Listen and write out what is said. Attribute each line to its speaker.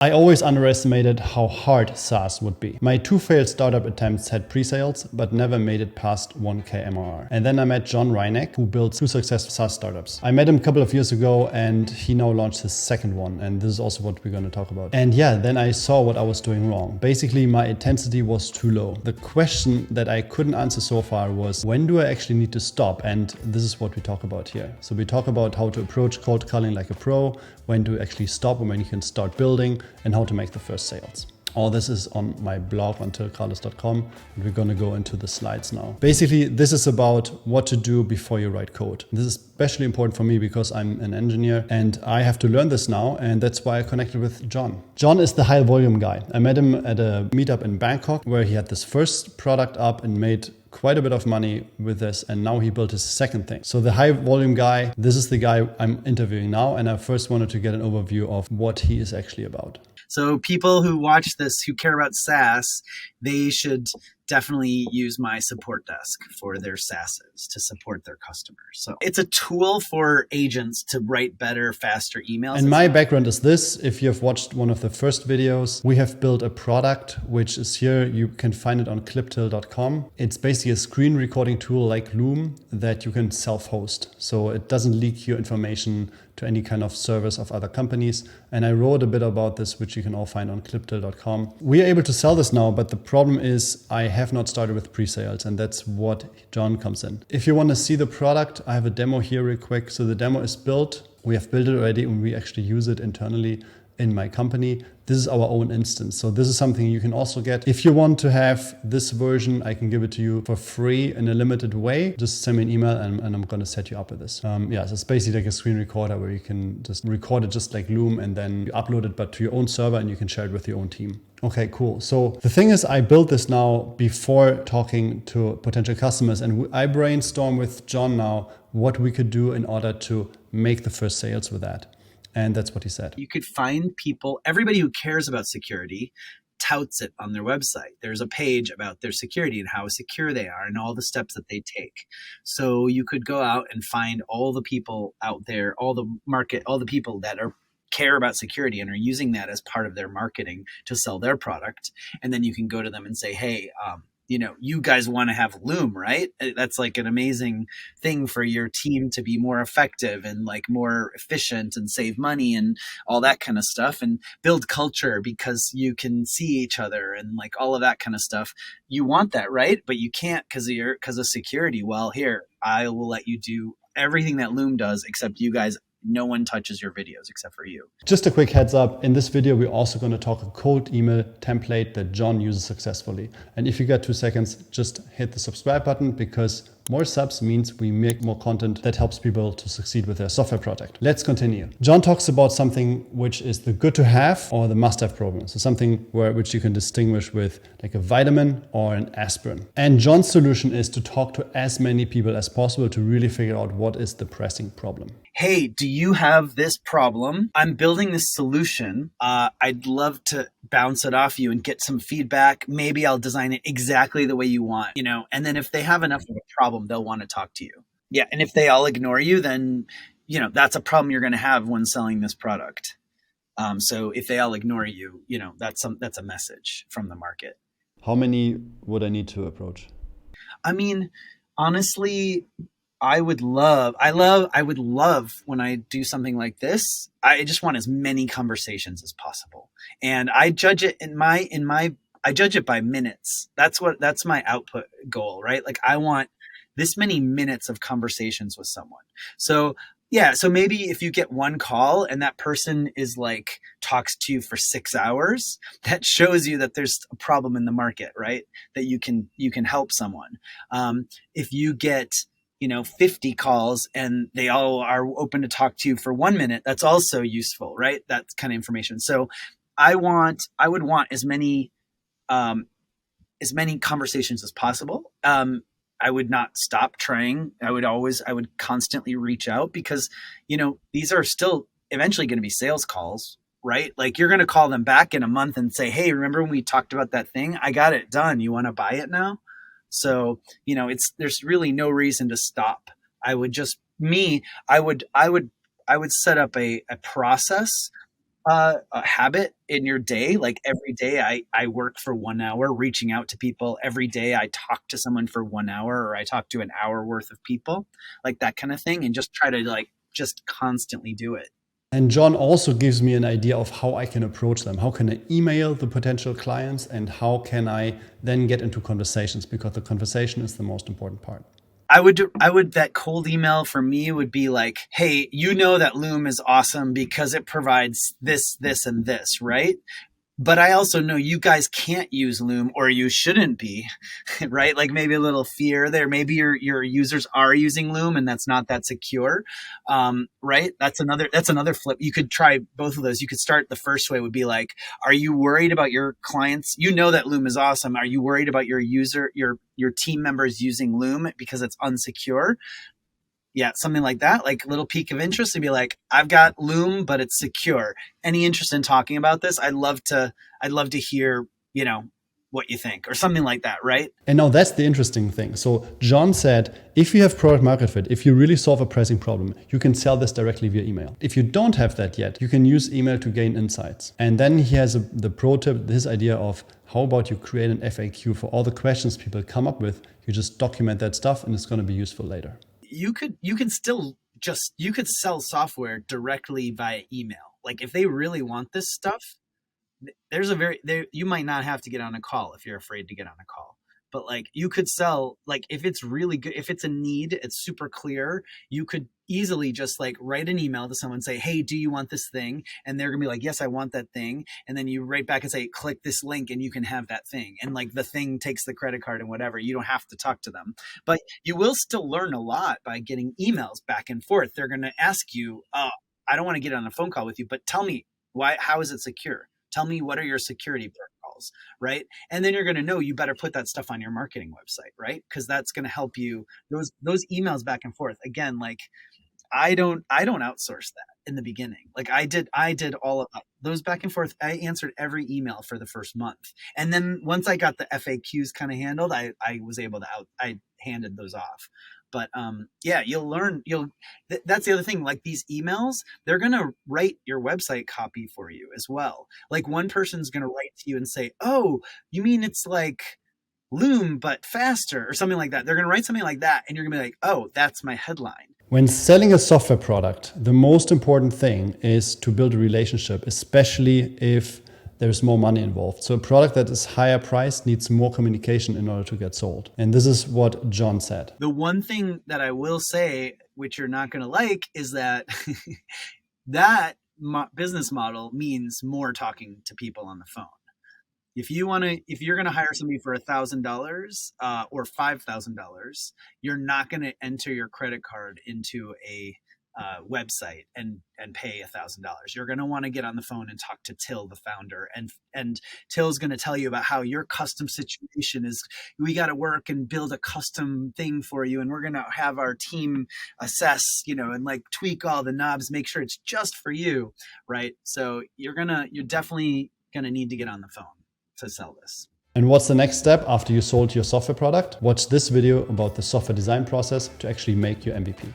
Speaker 1: I always underestimated how hard SaaS would be. My 2 failed startup attempts had pre-sales, but never made it past 1K MRR. And then I met John Reineck, who built 2 successful SaaS startups. I met him a couple of years ago and he now launched his second one. And this is also what we're going to talk about. And yeah, then I saw what I was doing wrong. Basically, my intensity was too low. The question that I couldn't answer so far was, when do I actually need to stop? And this is what we talk about here. So we talk about how to approach cold calling like a pro, when to actually stop and when you can start building, and how to make the first sales. All this is on my blog, untiltedchapter.com, and we're going to go into the slides now. Basically, this is about what to do before you write code. This is especially important for me because I'm an engineer and I have to learn this now, and that's why I connected with John. John is the high volume guy. I met him at a meetup in Bangkok where he had this first product up and made quite a bit of money with this, and now he built his second thing. So the high volume guy, this is the guy I'm interviewing now, and I first wanted to get an overview of what he is actually about.
Speaker 2: So people who watch this, who care about SaaS, they should definitely use my support desk for their SaaSes to support their customers. So it's a tool for agents to write better, faster emails.
Speaker 1: And my background is this. If you've watched one of the first videos, we have built a product, which is here. You can find it on cliptil.com. It's basically a screen recording tool like Loom that you can self-host. So it doesn't leak your information to any kind of service of other companies. And I wrote a bit about this, which you can all find on cliptil.com. We are able to sell this now, but the problem is I have not started with pre-sales, and that's what John comes in. If you want to see the product, I have a demo here real quick. So the demo is built. We have built it already and we actually use it internally in my company. This is our own instance. So this is something you can also get. If you want to have this version, I can give it to you for free in a limited way. Just send me an email and I'm going to set you up with this. So it's basically like a screen recorder where you can just record it just like Loom, and then you upload it but to your own server and you can share it with your own team. Okay, cool. So the thing is, I built this now before talking to potential customers, and I brainstorm with John now what we could do in order to make the first sales with that. And that's what he said.
Speaker 2: You could find people, everybody who cares about security touts it on their website. There's a page about their security and how secure they are and all the steps that they take. So you could go out and find all the people out there, all the market, all the people that care about security and are using that as part of their marketing to sell their product. And then you can go to them and say, hey, you guys want to have Loom, right? That's like an amazing thing for your team to be more effective and like more efficient and save money and all that kind of stuff, and build culture because you can see each other and like all of that kind of stuff. You want that, right? But you can't because of security. Well, here, I will let you do everything that Loom does, except you guys, no one touches your videos except for you.
Speaker 1: Just a quick heads up. In this video, we're also going to talk a cold email template that John uses successfully. And if you got 2 seconds, just hit the subscribe button, because more subs means we make more content that helps people to succeed with their software project. Let's continue. John talks about something which is the good to have or the must have problem. So something which you can distinguish with like a vitamin or an aspirin. And John's solution is to talk to as many people as possible to really figure out what is the pressing problem.
Speaker 2: Hey, do you have this problem? I'm building this solution. I'd love to bounce it off you and get some feedback. Maybe I'll design it exactly the way you want, and then if they have enough of a problem, they'll want to talk to you. Yeah. And if they all ignore you, then, that's a problem you're going to have when selling this product. So if they all ignore you, that's a message from the market.
Speaker 1: How many would I need to approach?
Speaker 2: I mean, honestly, I would love when I do something like this, I just want as many conversations as possible. And I judge it I judge it by minutes. That's my output goal, right? Like I want this many minutes of conversations with someone. So yeah, so maybe if you get one call and that person is like talks to you for 6 hours, that shows you that there's a problem in the market, right? That you can help someone. If you get 50 calls and they all are open to talk to you for 1 minute, that's also useful, right? That kind of information. So I would want as many conversations as possible. I would not stop trying. I would constantly reach out because, these are still eventually going to be sales calls, right? Like you're going to call them back in a month and say, hey, remember when we talked about that thing? I got it done. You want to buy it now? So, there's really no reason to stop. I would set up a process A habit in your day. Like every day I work for 1 hour reaching out to people. Every day I talk to someone for 1 hour, or I talk to an hour worth of people, like that kind of thing, and just try to like just constantly do it.
Speaker 1: And John also gives me an idea of how I can approach them. How can I email the potential clients, and how can I then get into conversations? Because the conversation is the most important part.
Speaker 2: That cold email for me would be like, hey, you know that Loom is awesome because it provides this, this, and this, right? But I also know you guys can't use Loom, or you shouldn't be, right? Like maybe a little fear there. Maybe your users are using Loom and that's not that secure, right? That's another flip. You could try both of those. You could start the first way would be like, are you worried about your clients? You know that Loom is awesome. Are you worried about your team members using Loom because it's unsecure? Yeah, something like that, like little peak of interest, to be like, I've got Loom, but it's secure. Any interest in talking about this? I'd love to hear, what you think, or something like that, right?
Speaker 1: And now that's the interesting thing. So John said, if you have product market fit, if you really solve a pressing problem, you can sell this directly via email. If you don't have that yet, you can use email to gain insights. And then he has the pro tip, this idea of, how about you create an FAQ for all the questions people come up with? You just document that stuff and it's going to be useful later.
Speaker 2: You could sell software directly via email. Like if they really want this stuff, you might not have to get on a call if you're afraid to get on a call. But like you could sell, like if it's really good, if it's a need, it's super clear, you could easily just like write an email to someone, say, hey, do you want this thing? And they're gonna be like, yes, I want that thing. And then you write back and say, click this link and you can have that thing. And like the thing takes the credit card and whatever. You don't have to talk to them, but you will still learn a lot by getting emails back and forth. They're gonna ask you, oh, I don't want to get on a phone call with you, but tell me how is it secure? Tell me, what are your security protocols, right? And then you're going to know you better put that stuff on your marketing website, right? Because that's going to help you. Those emails back and forth. Again, like I don't outsource that in the beginning. Like I did all of those back and forth. I answered every email for the first month, and then once I got the FAQs kind of handled, I was able to I handed those off. But yeah, you'll learn. That's the other thing. Like these emails, they're gonna write your website copy for you as well. Like one person's gonna write to you and say, "Oh, you mean it's like Loom but faster," or something like that. They're gonna write something like that, and you're gonna be like, "Oh, that's my headline."
Speaker 1: When selling a software product, the most important thing is to build a relationship, especially if there's more money involved. So a product that is higher priced needs more communication in order to get sold. And this is what John said.
Speaker 2: The one thing that I will say, which you're not going to like, is that business model means more talking to people on the phone. If you're going to hire somebody for $1,000 or $5,000, you're not going to enter your credit card into a website and pay $1,000. You're going to want to get on the phone and talk to Till, the founder, and Till's going to tell you about how your custom situation is. We got to work and build a custom thing for you, and we're going to have our team assess, and like tweak all the knobs, make sure it's just for you, right? So you're definitely going to need to get on the phone to sell this.
Speaker 1: And what's the next step after you sold your software product? Watch this video about the software design process to actually make your MVP.